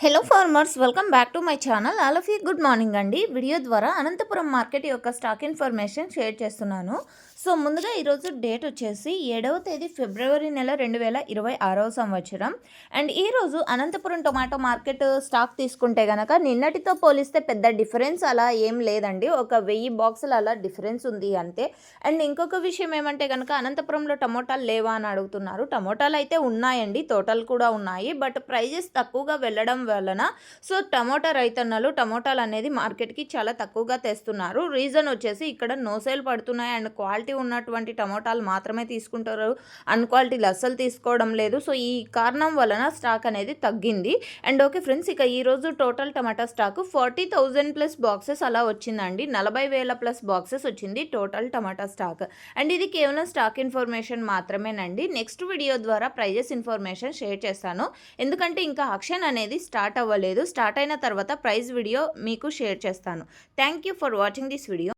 Hello farmers, welcome back to my channel. All of you good morning అండి. Video ద్వారా Anantapuram market యొక్క stock information share చేస్తున్నాను. So ముందుగా ఈరోజు డేట్ వచ్చేసి 7వ తేదీ ఫిబ్రవరి నెల 2026వ సంవత్సరం. అండ్ ఈరోజు అనంతపురం టొమాటో మార్కెట్ స్టాక్ తీసుకుంటే కనుక నిన్నటితో పోలిస్తే పెద్ద డిఫరెన్స్ అలా ఏం లేదండి. ఒక 1000 బాక్సులు అలా డిఫరెన్స్ ఉంది అంతే. అండ్ ఇంకొక విషయం ఏమంటే కనుక అనంతపురంలో టమోటాలు లేవా అని అడుగుతున్నారు. టమోటాలు అయితే ఉన్నాయండి, తోటలు కూడా ఉన్నాయి. బట్ ప్రైజెస్ తక్కువగా వెళ్ళడం వలన సో టమోటా రైతన్నలు టమోటాలు అనేది మార్కెట్కి చాలా తక్కువగా తెస్తున్నారు. రీజన్ వచ్చేసి ఇక్కడ నో సేల్ పడుతున్నాయి అండ్ క్వాలిటీ ఉన్నటువంటి టమోటాలు మాత్రమే తీసుకుంటారు, అన్క్వాలిటీలు అస్సలు తీసుకోవడం లేదు. సో ఈ కారణం వలన స్టాక్ అనేది తగ్గింది. అండ్ ఓకే ఫ్రెండ్స్, ఇక ఈరోజు టోటల్ టమాటా స్టాక్ 40,000 ప్లస్ బాక్సెస్ అలా వచ్చిందండి. 40,000 ప్లస్ బాక్సెస్ వచ్చింది టోటల్ టమాటా స్టాక్. అండ్ ఇది కేవలం స్టాక్ ఇన్ఫర్మేషన్ మాత్రమేనండి. నెక్స్ట్ వీడియో ద్వారా ప్రైజెస్ ఇన్ఫర్మేషన్ షేర్ చేస్తాను, ఎందుకంటే ఇంకా ఆక్షన్ అనేది స్టార్ట్ అవ్వలేదు. స్టార్ట్ అయిన తర్వాత ప్రైస్ వీడియో మీకు షేర్ చేస్తాను. Thank you for watching this video.